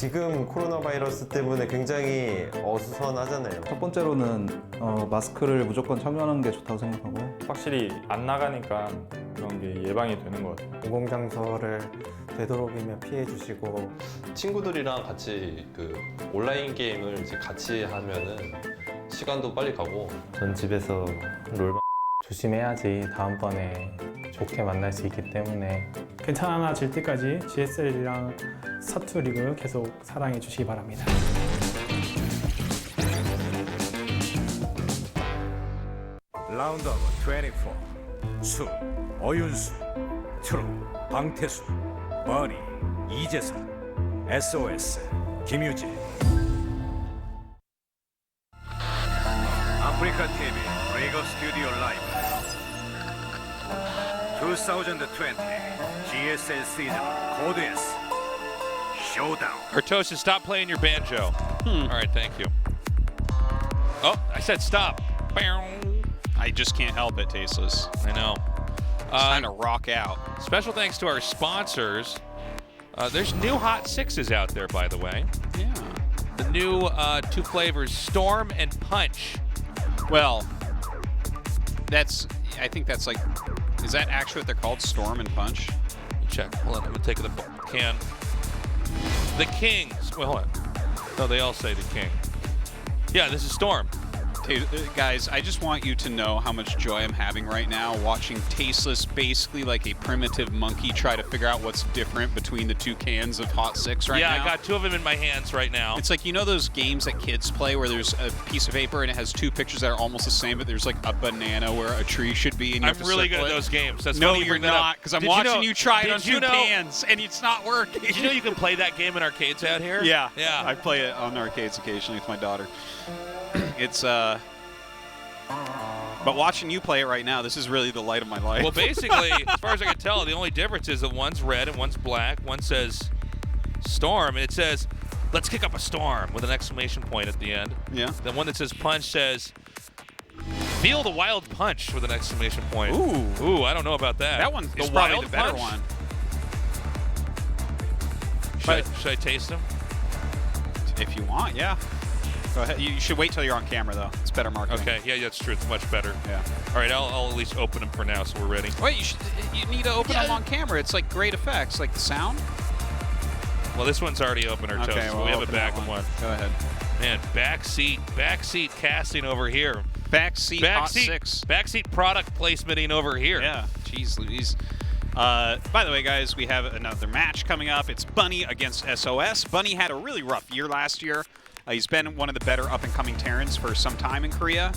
지금 코로나 바이러스 때문에 굉장히 어수선하잖아요. 첫 번째로는 마스크를 무조건 착용하는 게 좋다고 생각하고요. 확실히 안 나가니까 그런 게 예방이 되는 것 같아요. 공공장소를 되도록이면 피해 주시고 친구들이랑 같이 그 온라인 게임을 이제 같이 하면은 시간도 빨리 가고. 전 집에서 롤 조심해야지 다음번에 좋게 만날 수 있기 때문에 괜찮아질 때까지 GSL이랑 서투 리그 계속 사랑해 주시기 바랍니다. 라운드 오브 24 수, 어윤수, 트루, 방태수, 버니, 이재선, SOS, 김유재. 아프리카 TV 리그 스튜디오 라이브 2020 GSL 시즌 코드 S 쇼다운. Artosis, stop playing your banjo. All right, thank you. Oh, I said stop. I just can't help it, Tasteless. I know. Time to rock out. Special thanks to our sponsors. There's new hot sixes out there, by the way. Yeah. The new two flavors, Storm and Punch. Well, I think that's like, is that actually what they're called? Storm and Punch? Check. Hold on, I'm gonna take the can. The Kings. Well, hold on. No, they all say the King. Yeah, this is Storm. Guys, I just want you to know how much joy I'm having right now watching Tasteless basically like a primitive monkey try to figure out what's different between the two cans of Hot Six right now. Yeah, I got two of them in my hands right now. It's like, you know those games that kids play where there's a piece of paper and it has two pictures that are almost the same, but there's like a banana where a tree should be, and you have to really good circle at it? those games. That's No, funny you you're bring that up. not, because I'm Did watching you try it on two know- cans, and it's not working. Did you know you can play that game in arcades out here? Yeah. Yeah. I play it on arcades occasionally with my daughter. It's, but watching you play it right now, this is really the light of my life. Well, basically, as far as I can tell, the only difference is that one's red and one's black. One says Storm, and it says, let's kick up a storm, with an exclamation point at the end. Yeah. The one that says Punch says, feel the wild punch, with an exclamation point. Ooh. I don't know about that. That one the is probably wild the better punch? one. Should I taste them? If you want, yeah. Go ahead. You should wait till you're on camera, though. It's better marketing. Okay, yeah, that's true. It's much better. Yeah. All right, I'll at least open them for now, so we're ready. Wait, you need to open them on camera. It's like great effects, like the sound. Well, this one's already open, our toast, Okay, so well, we have a open that back one. Go ahead. Man, backseat casting over here. Backseat Hot Six. Backseat product placementing over here. Yeah, jeez Louise. By the way, guys, we have another match coming up. It's Bunny against SOS. Bunny had a really rough year last year. He's been one of the better up-and-coming Terrans for some time in Korea.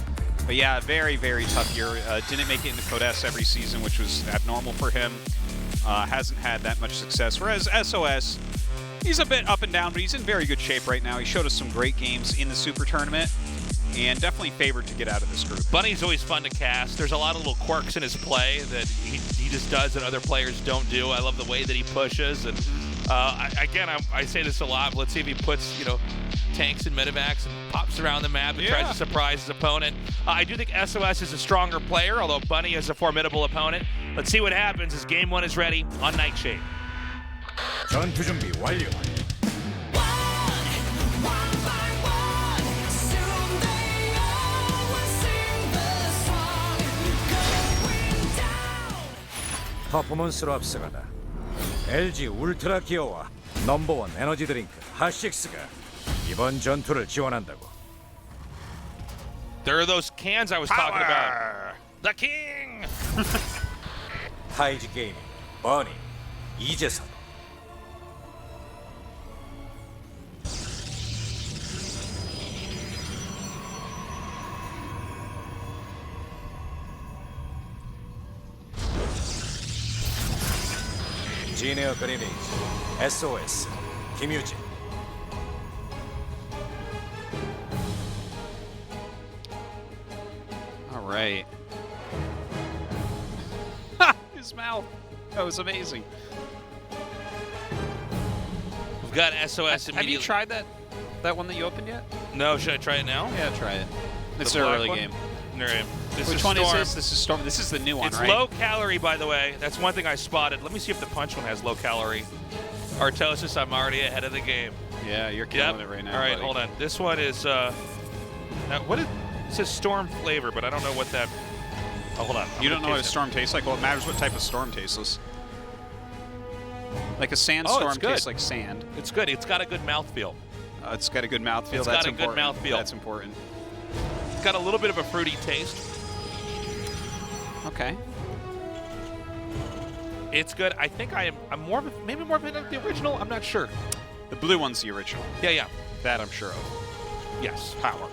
But yeah, very, very tough year. Didn't make it into Code S every season, which was abnormal for him. Hasn't had that much success. Whereas SOS, he's a bit up and down, but he's in very good shape right now. He showed us some great games in the Super Tournament, and definitely favored to get out of this group. Bunny's always fun to cast. There's a lot of little quirks in his play that he just does that other players don't do. I love the way that he pushes. And I say this a lot, but let's see if he puts, tanks and medevacs and pops around the map and tries to surprise his opponent. I do think SOS is a stronger player, although Bunny is a formidable opponent. Let's see what happens as Game 1 is ready on Nightshade. 전투 준비 완료. 퍼포먼스로 앞서가다 LG 울트라 기어와 넘버원 에너지 드링크 핫식스가 이번 전투를 지원한다고. There are those cans I was talking about. The King! 타이지 게이밍 버니 이재선. 지니어 그리니지 SOS 김유진. All right. His mouth. That was amazing. We've got SOS Have immediately. you tried that one that you opened yet? No, should I try it now? Yeah, try it. It's The an black early one? game. All right. Which one is this? This is Storm. This is the new one, It's right? low calorie, by the way. That's one thing I spotted. Let me see if the punch one has low calorie. Artosis, I'm already ahead of the game. Yeah, you're killing it right now. All right, buddy. hold on. This one is what is it says storm flavor, but I don't know what that. Oh, hold on. You don't know what a storm tastes like? Well, it matters what type of storm tastes. Like a sandstorm good. tastes like sand. It's good. It's got a good mouthfeel. It's got a good mouthfeel. It's That's got a good important. mouthfeel. That's important. It's got a little bit of a fruity taste. Okay. It's good. I think I'm more of a, maybe more of the original. I'm not sure. The blue one's the original. Yeah. That I'm sure of. Yes, power.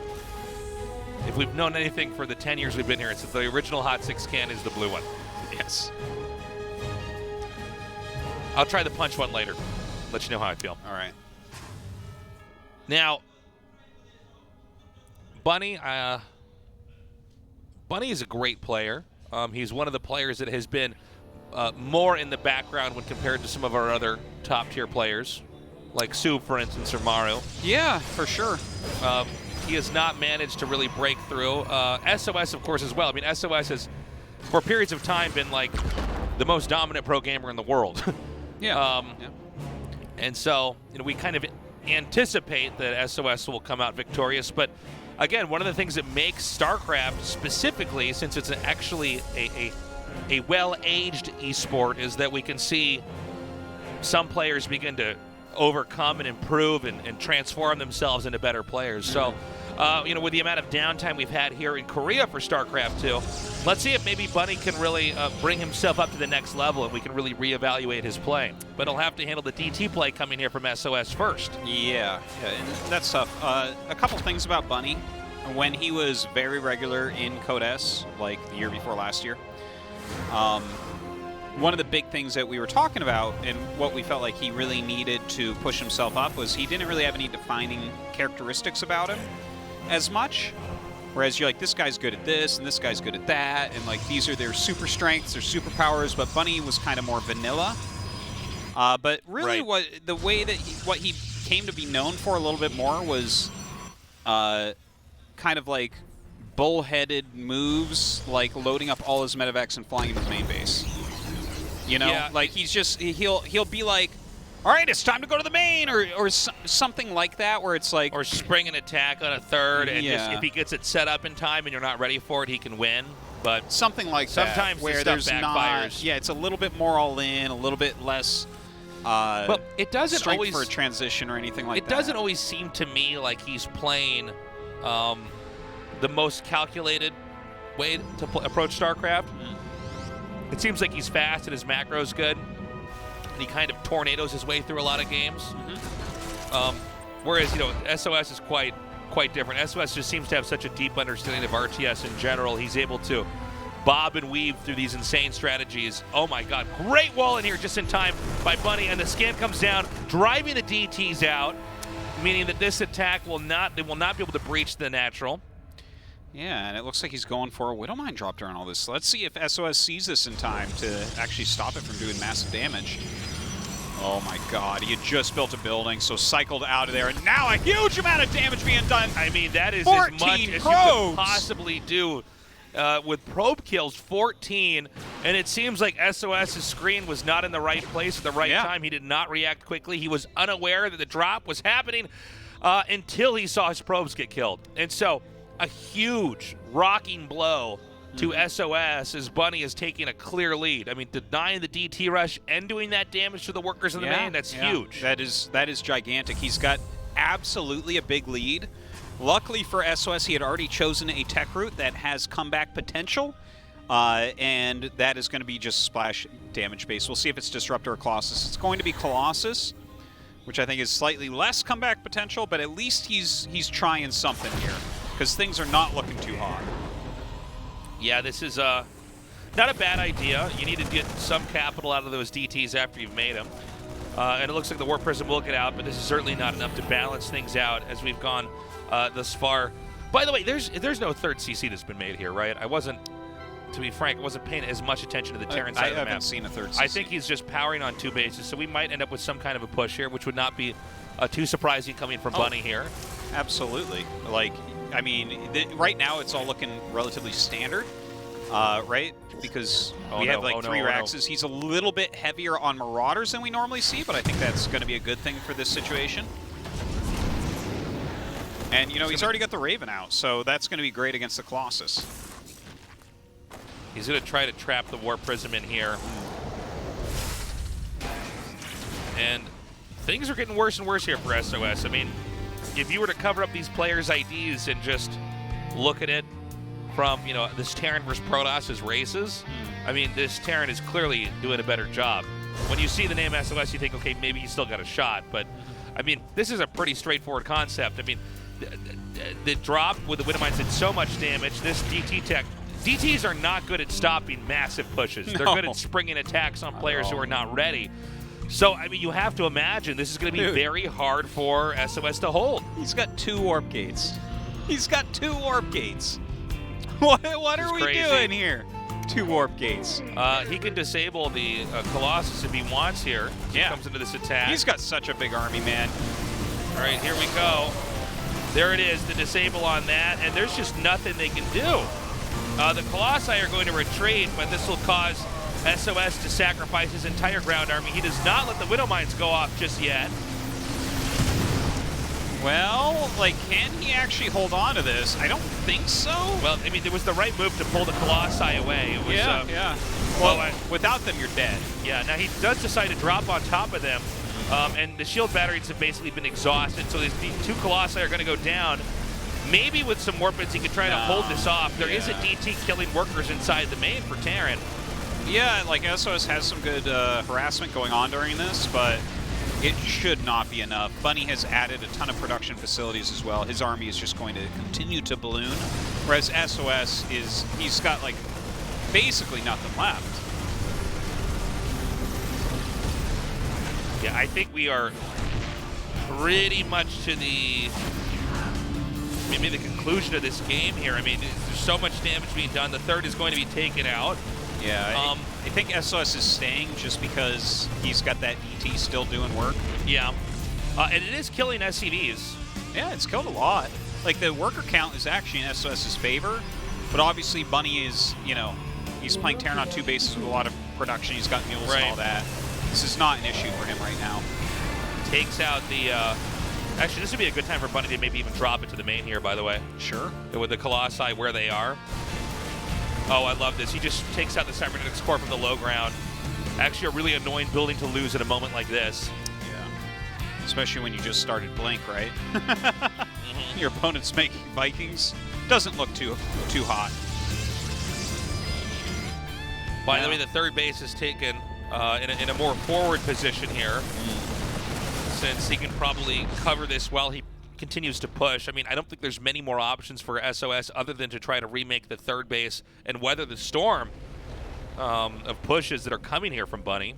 If we've known anything for the 10 years we've been here, it's that the original Hot 6 can is the blue one. Yes. I'll try the punch one later. Let you know how I feel. All right. Now, Bunny is a great player. He's one of the players that has been more in the background when compared to some of our other top-tier players, like Sue, for instance, or Mario. Yeah, for sure. He has not managed to really break through. SOS, of course, as well. I mean, SOS has, for periods of time, been like the most dominant pro gamer in the world. Yeah. And so, we kind of anticipate that SOS will come out victorious. But again, one of the things that makes StarCraft specifically, since it's actually a well-aged esport, is that we can see some players begin to overcome and improve and transform themselves into better players. So, with the amount of downtime we've had here in Korea for StarCraft 2, let's see if maybe Bunny can really bring himself up to the next level and we can really reevaluate his play. But he'll have to handle the DT play coming here from SOS first. Yeah, that's tough. A couple things about Bunny. When he was very regular in Code S, like the year before last year, one of the big things that we were talking about and what we felt like he really needed to push himself up was he didn't really have any defining characteristics about him as much. Whereas you're like, this guy's good at this and this guy's good at that, and like these are their super strengths, their superpowers, but Bunny was kind of more vanilla. But really the way that what he came to be known for a little bit more was kind of like bullheaded moves, like loading up all his medevacs and flying into his main base. Like he's just, he'll be like, all right, it's time to go to the main, or something like that, where it's like... Or spring an attack on a third, and just, if he gets it set up in time and you're not ready for it, he can win. But something like sometimes that, where there's backfires. Not, it's a little bit more all in, a little bit less well, it doesn't strength always, for a transition or anything like that. It doesn't always seem to me like he's playing the most calculated way to approach StarCraft. It seems like he's fast and his macro's good. And he kind of tornadoes his way through a lot of games. Whereas, SOS is quite different. SOS just seems to have such a deep understanding of RTS in general. He's able to bob and weave through these insane strategies. Oh my God, great wall in here just in time by Bunny, and the scan comes down, driving the DTs out, meaning that this attack will not be able to breach the natural. Yeah, and it looks like he's going for a Widowmine drop during all this. So let's see if SOS sees this in time to actually stop it from doing massive damage. Oh my God, he had just built a building, so cycled out of there, and now a huge amount of damage being done. I mean, that is as much as you could possibly do with probe kills, 14, and it seems like SOS's screen was not in the right place at the right time. He did not react quickly. He was unaware that the drop was happening until he saw his probes get killed. And so, a huge rocking blow to SOS as Bunny is taking a clear lead. I mean, denying the DT rush and doing that damage to the workers in the main, that's huge. That is gigantic. He's got absolutely a big lead. Luckily for SOS, he had already chosen a tech route that has comeback potential, and that is going to be just splash damage base. We'll see if it's Disruptor or Colossus. It's going to be Colossus, which I think is slightly less comeback potential, but at least he's trying something here, because things are not looking too hot. Yeah, this is not a bad idea. You need to get some capital out of those DTs after you've made them. And it looks like the Warp Prism will get out, but this is certainly not enough to balance things out as we've gone thus far. By the way, there's no third CC that's been made here, right? To be frank, I wasn't paying as much attention to the Terran side of the map. I haven't seen a third CC. I think he's just powering on 2 bases, so we might end up with some kind of a push here, which would not be too surprising coming from Bunny here. Absolutely. Like, I mean, right now it's all looking relatively standard, right? Because we have like 3 Raxes. He's a little bit heavier on Marauders than we normally see, but I think that's going to be a good thing for this situation. And, you know, he's already got the Raven out, so that's going to be great against the Colossus. He's going to try to trap the Warp Prism in here. And things are getting worse and worse here for SOS. I mean, if you were to cover up these players' IDs and just look at it from, you know, this Terran versus Protoss races, I mean, this Terran is clearly doing a better job. When you see the name SOS, you think, okay, maybe he's still got a shot. But, I mean, this is a pretty straightforward concept. I mean, the drop with the Widowmines did so much damage. This DT tech, DTs are not good at stopping massive pushes. They're good at springing attacks on players who are not ready. So, I mean, you have to imagine this is going to be very hard for SOS to hold. He's got 2 warp gates. He's got 2 warp gates. What are we doing here? 2 warp gates. He can disable the Colossus if he wants here. He comes into this attack. He's got such a big army, man. All right, here we go. There it is, the disable on that, and there's just nothing they can do. The Colossi are going to retreat, but this will cause SOS to sacrifice his entire ground army. He does not let the Widowmines go off just yet. Well, like, can he actually hold on to this? I don't think so. Well, I mean, it was the right move to pull the Colossi away. It was, yeah. Well, without them, you're dead. Yeah, now he does decide to drop on top of them, and the shield batteries have basically been exhausted, so these 2 Colossi are going to go down. Maybe with some warpins he could try to hold this off. There is a DT killing workers inside the main for Terran. Yeah, like SOS has some good harassment going on during this, but it should not be enough. Bunny has added a ton of production facilities as well. His army is just going to continue to balloon, whereas SOS he's got like basically nothing left. Yeah, I think we are pretty much to maybe the conclusion of this game here. I mean, there's so much damage being done. The third is going to be taken out. Yeah, I think SOS is staying just because he's got that DT still doing work. Yeah, and it is killing SCVs. Yeah, it's killed a lot. Like, the worker count is actually in SOS's favor, but obviously Bunny is, you know, he's playing Terran on 2 bases with a lot of production. He's got mules and all that. This is not an issue for him right now. Takes out the... Actually, this would be a good time for Bunny to maybe even drop it to the main here, by the way. Sure. With the Colossi where they are. Oh, I love this. He just takes out the Cybernetics Core from the low ground. Actually, a really annoying building to lose at a moment like this. Yeah. Especially when you just started Blink, right? Your opponent's making Vikings. Doesn't look too hot. By the way, the third base is taken in a more forward position here. Since he can probably cover this while he continues to push. I mean, I don't think there's many more options for SOS other than to try to remake the third base and weather the storm of pushes that are coming here from Bunny.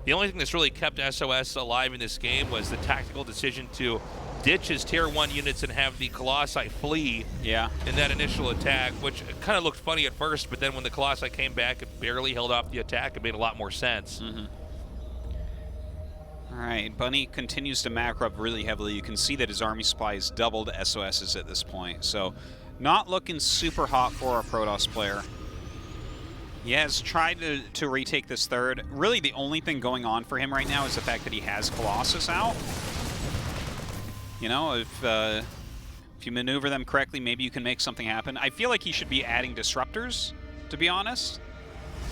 The only thing that's really kept SOS alive in this game was the tactical decision to ditch his tier 1 units and have the Colossi flee in that initial attack, which kind of looked funny at first, but then when the Colossi came back, it barely held off the attack. It made a lot more sense. All right, Bunny continues to macro up really heavily. You can see that his army supply is doubled SOS's at this point. So not looking super hot for our Protoss player. He has tried to retake this third. Really the only thing going on for him right now is the fact that he has Colossus out. You know, if you maneuver them correctly, maybe you can make something happen. I feel like he should be adding disruptors, to be honest.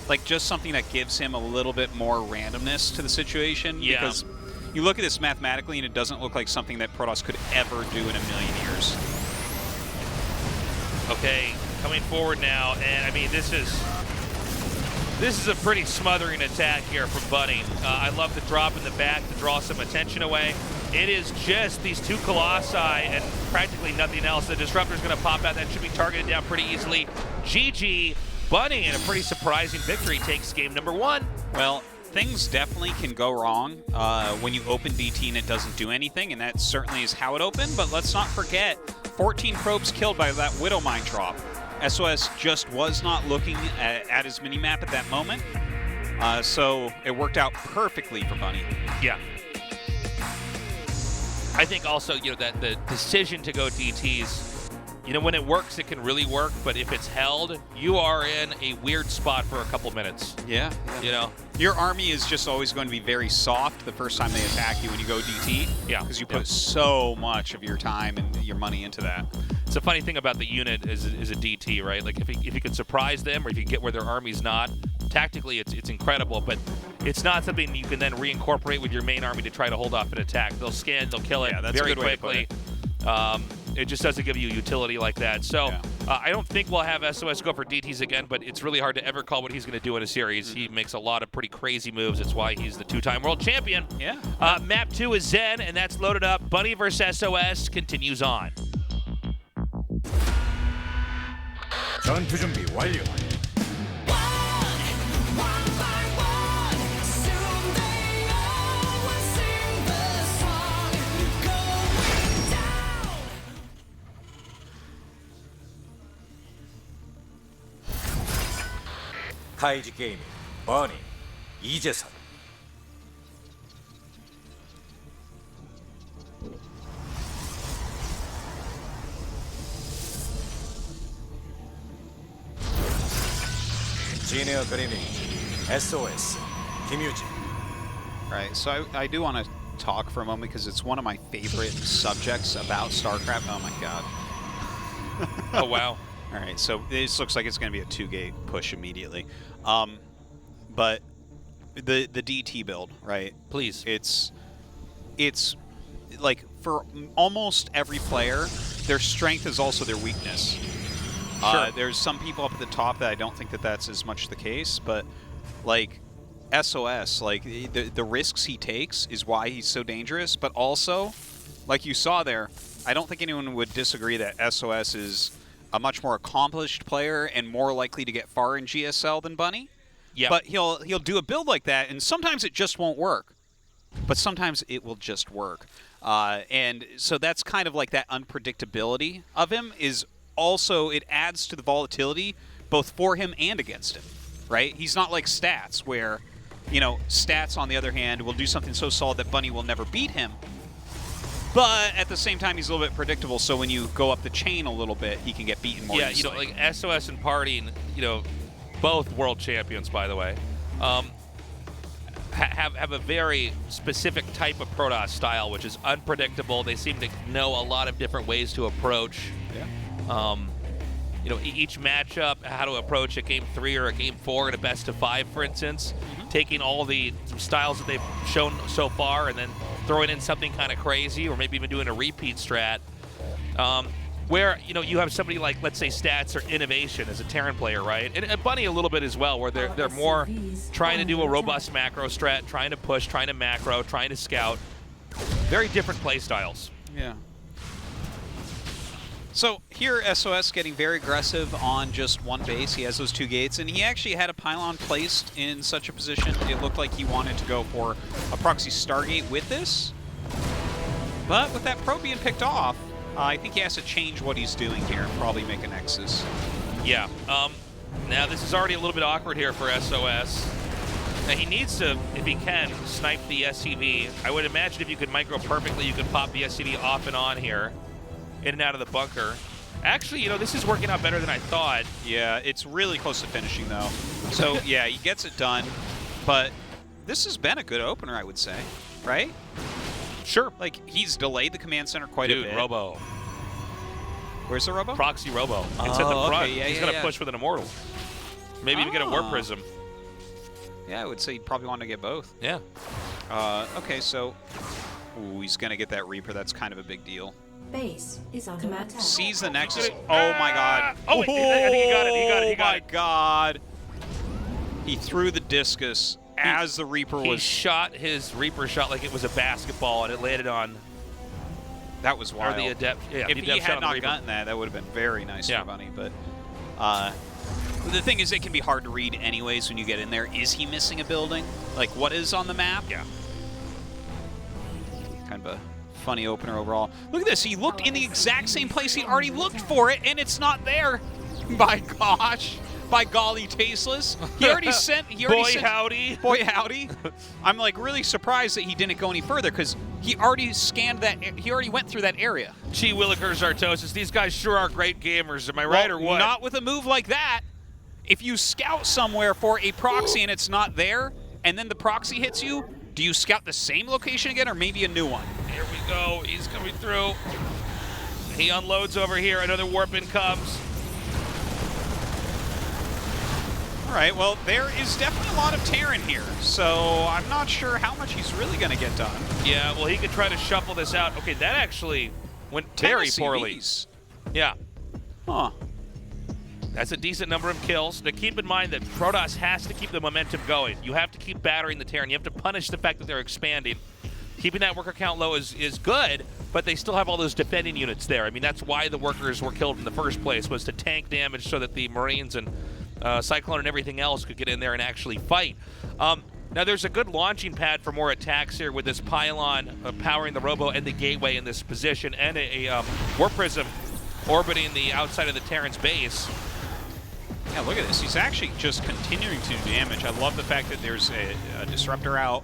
Like, just something that gives him a little bit more randomness to the situation. Yeah. Because you look at this mathematically, and it doesn't look like something that Protoss could ever do in a million years. Okay, coming forward now, and I mean, this is a pretty smothering attack here from Bunny. I love the drop in the back to draw some attention away. It is just these 2 Colossi and practically nothing else. The Disruptor's going to pop out. That should be targeted down pretty easily. GG. Bunny, in a pretty surprising victory, takes game number 1. Well, things definitely can go wrong when you open DT and it doesn't do anything, and that certainly is how it opened. But let's not forget, 14 probes killed by that Widowmine drop. SOS just was not looking at his mini-map at that moment, so it worked out perfectly for Bunny. Yeah. I think also, you know, that the decision to go DTs, You know, when it works, it can really work, but if it's held, you are in a weird spot for a couple minutes. Yeah. You know? Your army is just always going to be very soft the first time they attack you when you go DT. Yeah. Because you put so much of your time and your money into that. It's a funny thing about the unit is a DT, right? Like, if you can surprise them or if you get where their army's not, tactically it's incredible, but it's not something you can then reincorporate with your main army to try to hold off an attack. They'll scan, they'll kill it that's a very good way to quickly. put It just doesn't give you utility like that. So I don't think we'll have SOS go for DTs again, but it's really hard to ever call what he's going to do in a series. He makes a lot of pretty crazy moves. That's why he's the 2-time world champion. Yeah. Map 2 is Zen, and that's loaded up. Bunny versus SOS continues on. 전투 준비 완료. 타이지 게이밍 버니 이재선. 지니어 그리밍 SOS 김유진. Right, so I do want to talk for a moment because it's one of my favorite subjects about StarCraft. Oh my god. Oh, wow. All right, so this looks like it's going to be a 2-gate push immediately. But the DT build, right? Please. It's like for almost every player, their strength is also their weakness. Sure. There's some people up at the top that I don't think that that's as much the case, but like SOS, like the risks he takes is why he's so dangerous, but also, like you saw there, I don't think anyone would disagree that SOS is a much more accomplished player and more likely to get far in GSL than Bunny. Yeah. But he'll do a build like that, and sometimes it just won't work. But sometimes it will just work. And so that's kind of like that unpredictability of him is also, it adds to the volatility both for him and against him, right? He's not like Stats where, you know, Stats on the other hand will do something so solid that Bunny will never beat him. But at the same time, he's a little bit predictable, so when you go up the chain a little bit, he can get beaten more easily. You know, like SOS and Party, you know, both world champions, by the way, have a very specific type of Protoss style, which is unpredictable. They seem to know a lot of different ways to approach. Yeah. You know, each matchup, how to approach a Game 3 or a Game 4 in a best of 5, for instance, taking all the styles that they've shown so far and then throwing in something kind of crazy, or maybe even doing a repeat strat. Where, you know, you have somebody like, let's say, Stats or Innovation as a Terran player, right? And Bunny a little bit as well, where they're more trying to do a robust macro strat, trying to push, trying to macro, trying to scout. Very different play styles. Yeah. So here, SOS getting very aggressive on just one base. He has those 2 gates, and he actually had a pylon placed in such a position. It looked like he wanted to go for a proxy Stargate with this. But with that probe being picked off, I think he has to change what he's doing here and probably make a Nexus. Yeah. Now, this is already a little bit awkward here for SOS. Now, he needs to, if he can, snipe the SCV. I would imagine if you could micro perfectly, you could pop the SCV off and on here, in and out of the bunker. Actually, you know, this is working out better than I thought. Yeah, it's really close to finishing, though. So, yeah, he gets it done. But this has been a good opener, I would say, right? Sure. Like, he's delayed the command center quite a bit. Dude, Robo. Where's the Robo? Proxy Robo. It's at the front. Okay, yeah, He's yeah, going to yeah. push with an Immortal. Maybe even get a Warp Prism. Yeah, I would say he'd probably want to get both. Yeah. Okay, so... Ooh, he's going to get that Reaper. That's kind of a big deal. Base is under attack. Sees the Nexus. Oh, my God. Oh, wait, I think he got it. He got it. He got my it. God. He threw the discus as the Reaper He was... shot his Reaper shot like it was a basketball, and it landed on... That was wild. Or the Adept. Yeah, if the he Adept shot had on the not Reaper. gotten that, that would have been very nice Yeah. for Bunny. But the thing is, it can be hard to read anyways when you get in there. Is he missing a building? Like, what is on the map? Yeah. Kind of a funny opener overall. Look at this. He looked in the exact same place he already looked for it, and it's not there. My gosh. By golly, tasteless. He already sent. He already Boy sent, howdy. Boy howdy. I'm like really surprised that he didn't go any further because he already scanned that. He already went through that area. Gee willikers, Artosis. These guys sure are great gamers. Am I right or what? Not with a move like that. If you scout somewhere for a proxy and it's not there, and then the proxy hits you, do you scout the same location again or maybe a new one? Here we go. He's coming through. He unloads over here. Another warp-in comes. All right, well, there is definitely a lot of Terran here, so I'm not sure how much he's really going to get done. Yeah, well, he could try to shuffle this out. Okay, that actually went very poorly. CVs. Yeah, Huh. that's a decent number of kills. Now, keep in mind that Protoss has to keep the momentum going. You have to keep battering the Terran. You have to punish the fact that they're expanding. Keeping that worker count low is good, but they still have all those defending units there. I mean, that's why the workers were killed in the first place, was to tank damage so that the Marines and Cyclone and everything else could get in there and actually fight. Now, there's a good launching pad for more attacks here with this pylon powering the Robo and the gateway in this position, and a Warp Prism orbiting the outside of the Terran's base. Yeah, look at this. He's actually just continuing to do damage. I love the fact that there's a disruptor out.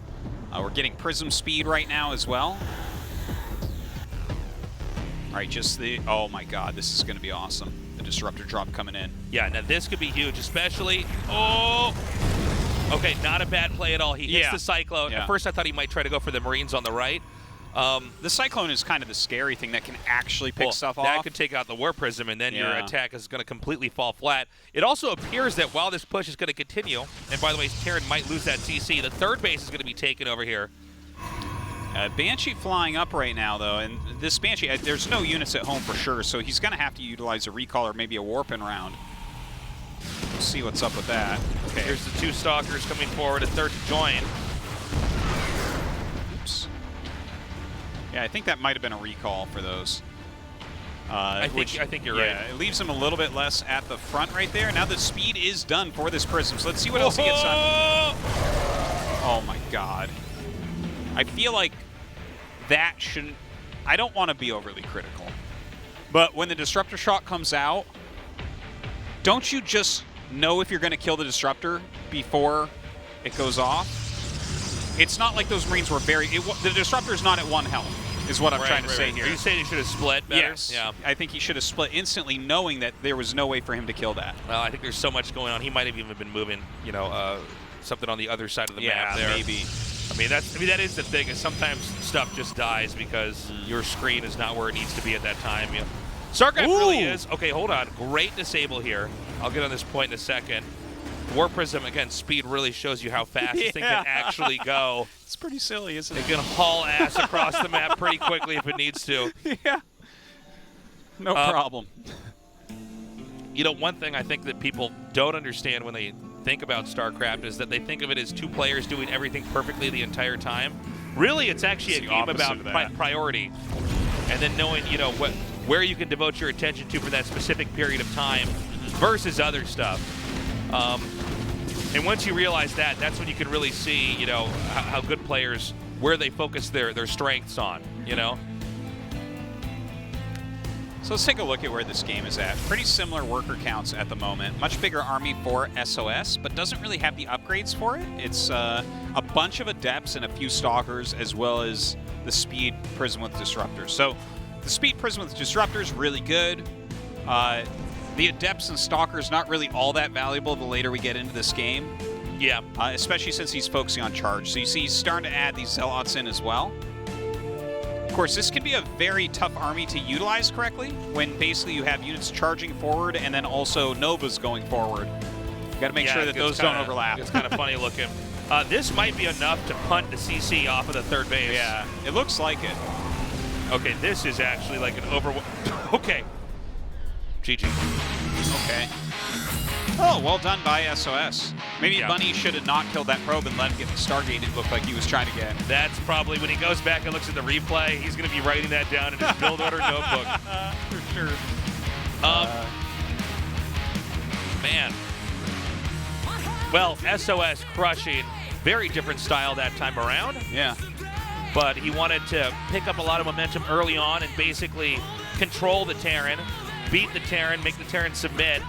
We're getting Prism speed right now as well. All right, just the... Oh, my God. This is going to be awesome. The disruptor drop coming in. Yeah, now this could be huge, especially... Oh! Okay, not a bad play at all. He hits the Cyclone. Yeah. At first, I thought he might try to go for the Marines on the right. The Cyclone is kind of the scary thing that can actually pick stuff off. That could take out the War Prism, and then your Yeah. attack is going to completely fall flat. It also appears that while this push is going to continue, and by the way, Terran might lose that CC, the third base is going to be taken over here. Banshee flying up right now, though, and this Banshee, there's no units at home for sure, so he's going to have to utilize a recall or maybe a warp-in round. We'll see what's up with that. Okay. Here's the two Stalkers coming forward, a third to join. Oops. Yeah, I think that might have been a recall for those. I think you're right. Yeah, it leaves him a little bit less at the front right there. Now the speed is done for this Prism, so let's see what else he gets done. Oh my God. I feel like that shouldn't... I don't want to be overly critical, but when the Disruptor shot comes out, don't you just know if you're going to kill the Disruptor before it goes off? It's not like those Marines were very... the Disruptor's not at 1 health, is what I'm trying to say here. Are you saying he should have split better? Yes. Yeah. I think he should have split instantly, knowing that there was no way for him to kill that. Well, I think there's so much going on. He might have even been moving, you know, something on the other side of the map there. Maybe. I mean, that is the thing, is sometimes stuff just dies because your screen is not where it needs to be at that time. You know. StarCraft really is. Okay, hold on. Great disable here. I'll get on this point in a second. War Prism, again, speed really shows you how fast this thing can actually go. It's pretty silly, isn't it? It can haul ass across the map pretty quickly if it needs to. Yeah. No problem. You know, one thing I think that people don't understand when they think about StarCraft is that they think of it as two players doing everything perfectly the entire time. Really, it's actually a game about priority, and then knowing, you know, where you can devote your attention to for that specific period of time versus other stuff. And once you realize that, that's when you can really see, you know, how good players, where they focus their strengths on, you know. So let's take a look at where this game is at. Pretty similar worker counts at the moment. Much bigger army for SOS, but doesn't really have the upgrades for it. It's a bunch of Adepts and a few Stalkers, as well as the Speed Prism with Disruptors. So the Speed Prism with Disruptors, really good. The Adepts and Stalkers, not really all that valuable the later we get into this game. Yeah. Especially since he's focusing on charge. So you see he's starting to add these Zealots in as well. Of course, this can be a very tough army to utilize correctly when basically you have units charging forward and then also Novas going forward. You got to make sure that those don't overlap. It's kind of funny looking. This might be enough to punt the CC off of the third base. Yeah, it looks like it. Okay, this is actually like an okay. GG. Okay. Oh, well done by SOS. Maybe Bunny should have not killed that probe and let him get the Stargate it looked like he was trying to get. That's probably when he goes back and looks at the replay, he's going to be writing that down in his build order notebook. For sure. Man. Well, SOS crushing. Very different style that time around. Yeah. But he wanted to pick up a lot of momentum early on and basically control the Terran, beat the Terran, make the Terran submit,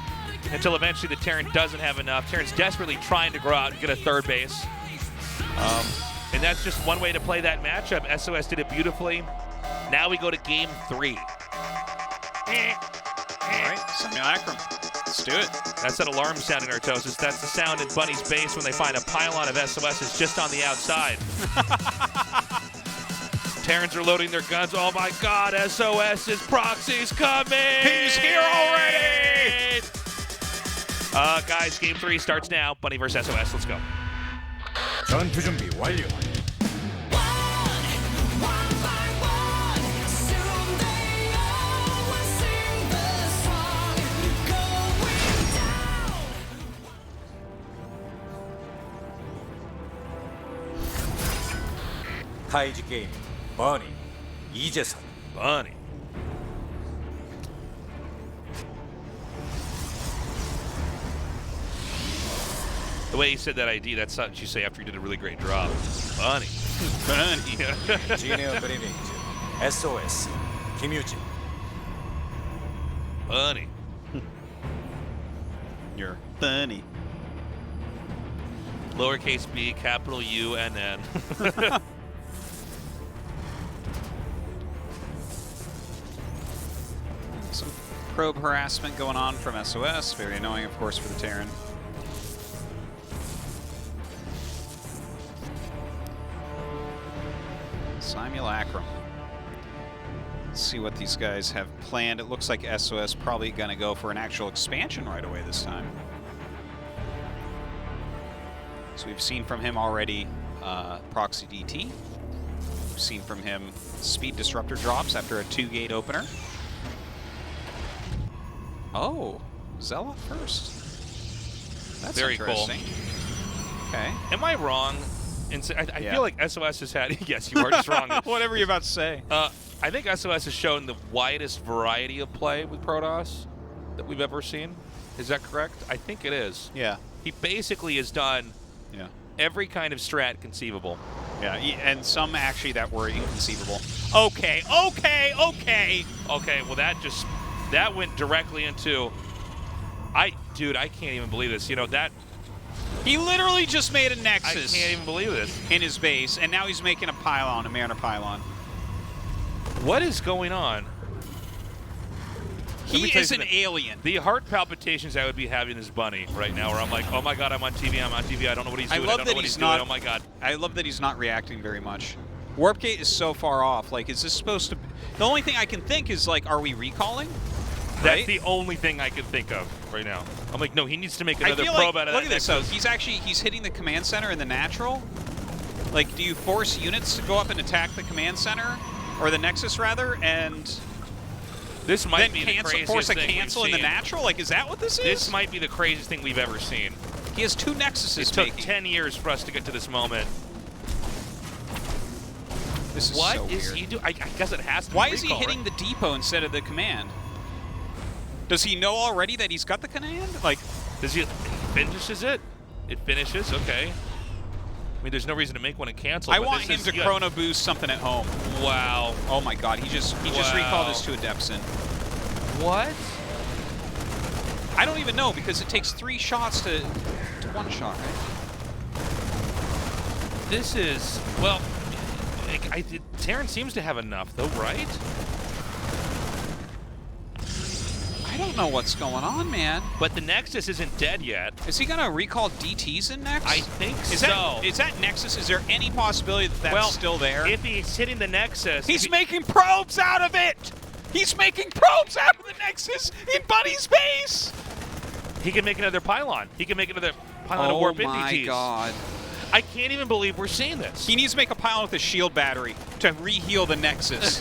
until eventually the Terran doesn't have enough. Terran's desperately trying to grow out and get a third base. And that's just one way to play that matchup. SOS did it beautifully. Now we go to game 3. All right, simulacrum. Let's do it. That's that alarm sound in Artosis. That's the sound in Bunny's base when they find a pylon of SOSs just on the outside. Terrans are loading their guns. Oh my God, SOS's proxy's coming! He's here already! Guys, game 3 starts now. Bunny versus SOS. Let's go. 전투 준비 완료. 타이지 게임 버니 이재선. Bunny. The way he said that ID, that's something you say after you did a really great drop. Bunny. Bunny. 지니어 드리밍즈 SOS 김유진. Bunny. You're funny. Lowercase b, capital U, and N. Some probe harassment going on from SOS. Very annoying, of course, for the Terran. Simulacrum. Let's see what these guys have planned. It looks like SOS probably going to go for an actual expansion right away this time. So we've seen from him already proxy DT. We've seen from him speed disruptor drops after a 2-gate opener. Oh, Zella first. That's Very cool. interesting. Okay. Am I wrong? I Yeah. feel like SOS has had. Yes, you are just wrong. Whatever you're about to say. I think SOS has shown the widest variety of play with Protoss that we've ever seen. Is that correct? I think it is. Yeah. He basically has done every kind of strat conceivable. Yeah, and some actually that were inconceivable. Okay, okay, okay. Okay, well that went directly into. Dude, I can't even believe this. You know that. He literally just made a Nexus. I can't even believe this. In his base, and now he's making a pylon, a Mariner pylon. What is going on? He is an alien. The heart palpitations I would be having as Bunny right now, where I'm like, oh my God, I'm on TV, I don't know what he's doing, I don't know what he's doing, oh my God. I love that he's not reacting very much. Warp gate is so far off. Like, is this supposed to be... The only thing I can think is, like, are we recalling? That's the only thing I can think of right now. I'm like, no, he needs to make another probe like, out of look that at this, Nexus. though. He's hitting the command center in the natural. Like, do you force units to go up and attack the command center? Or the Nexus, rather, and... This might be the craziest force a thing cancel we've in the seen. natural? Like, is that what this is? This might be the craziest thing we've ever seen. He has 2 Nexuses It took 10 years for us to get to this moment. This is what so is weird. he doing? I guess it has to Why be is he recall, hitting right? the depot instead of the command? Does he know already that he's got the command? Like, Does he finishes it? It finishes, okay. I mean, there's no reason to make one and cancel. I but want this him to is- chrono boost something at home. Wow. Oh my God, he just recalled his 2 Adepson. What? I don't even know because it takes 3 shots to 1 shot, right? This is, well, Terran seems to have enough though, right? I don't know what's going on, man. But the Nexus isn't dead yet. Is he gonna recall DTs in Nex? I think is so. Is that Nexus? Is there any possibility that that's still there? If he's hitting the Nexus... He's making probes out of it! He's making probes out of the Nexus in Buddy's base! He can make another pylon. He can make another pylon of warp NDTs. Oh my God. I can't even believe we're seeing this. He needs to make a pylon with a shield battery to reheal the Nexus.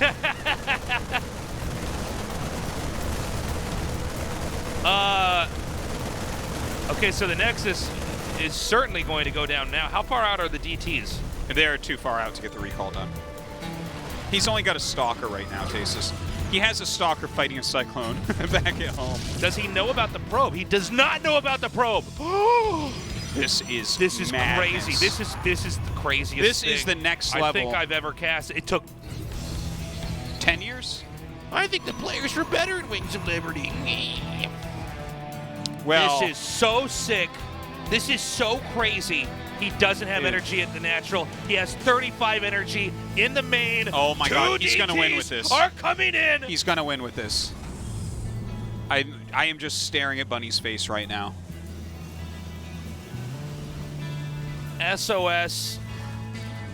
Okay, so the Nexus is certainly going to go down now. How far out are the DTs? They're too far out to get the recall done. He's only got a Stalker right now, Tasis. He has a Stalker fighting a Cyclone back at home. Does he know about the probe? He does not know about the probe. This is crazy. madness. This is the craziest This thing is the next I level. think I've ever cast. It took 10 years? I think the players were better in Wings of Liberty. Well, This is so sick. This is so crazy. He doesn't have energy at the natural. He has 35 energy in the main. oh my God, he's going to win DTs with this. Are coming in. He's going to win with this. I am just staring at Bunny's face right now. SOS.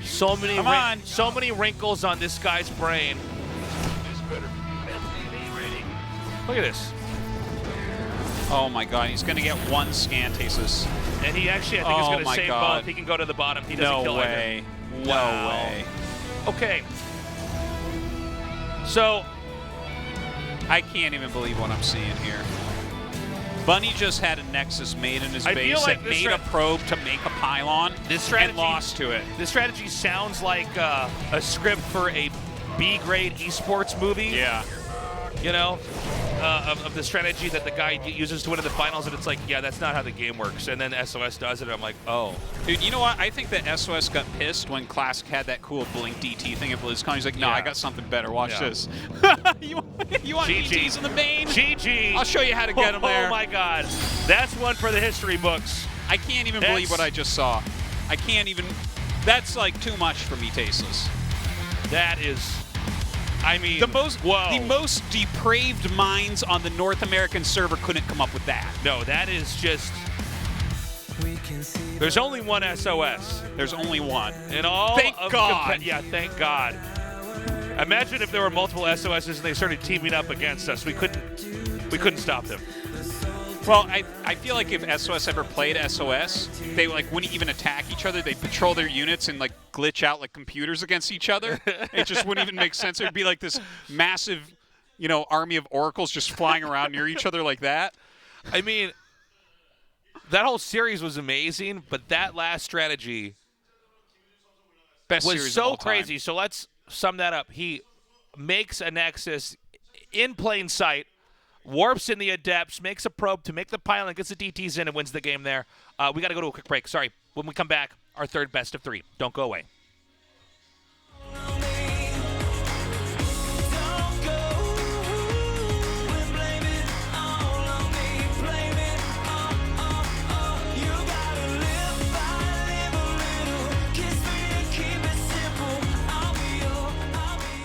So many wrinkles on this guy's brain. Look at this. Oh my God, he's going to get one scan, Tasus. And he actually, I think, is Oh going to my save God. both. He can go to the bottom. He doesn't No kill way. either. No Wow. way. Okay. So, I can't even believe what I'm seeing here. Bunny just had a Nexus made in his I feel base like that this made a probe to make a pylon this strategy and lost to it. This strategy sounds like a script for a B-grade esports movie. Yeah. You know, of the strategy that the guy uses to win in the finals, and it's like, yeah, that's not how the game works. And then SOS does it, and I'm like, oh. Dude, you know what? I think that SOS got pissed when Classic had that cool Blink DT thing at BlizzCon. He's like, no, Yeah. I got something better. Watch Yeah. this. you want GG. DTs in the main? GG. I'll show you how to get them there. Oh, my God. That's one for the history books. I can't even That's- believe what I just saw. I can't even. That's like too much for me, Tasteless. That is, I mean, The most whoa. depraved minds on the North American server couldn't come up with that. No, that is just, there's only one SOS. There's only one. In all Thank of God. yeah, thank God. Imagine if there were multiple SOSs and they started teaming up against us. We couldn't stop them. Well, I feel like if SOS ever played SOS, they like wouldn't even attack each other. They'd patrol their units and like glitch out like computers against each other. It just wouldn't even make sense. It'd be like this massive, army of oracles just flying around near each other like that. I mean, that whole series was amazing, but that last strategy Best was series of all so time. crazy. So let's sum that up. He makes a Nexus in plain sight, warps in the Adepts, makes a probe to make the pylon, gets the DTs in, and wins the game there. We got to go to a quick break. Sorry. When we come back, our third best of three. Don't go away.